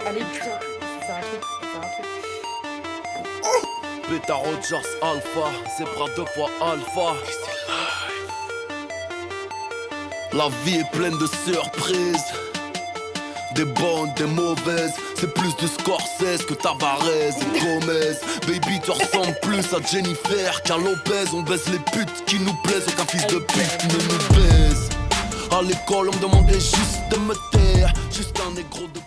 Allez, putain, c'est un truc, c'est un truc. Beta Rogers Alpha, Zebra 2 fois Alpha. La vie est pleine de surprises, des bonnes, des mauvaises. C'est plus de Scorsese que Tavares et Gomez. Baby, tu ressembles plus à Jennifer qu'à Lopez. On baise les putes qui nous plaisent, aucun fils de pute ne nous baise. À l'école, on me demandait juste de me taire, juste un négro de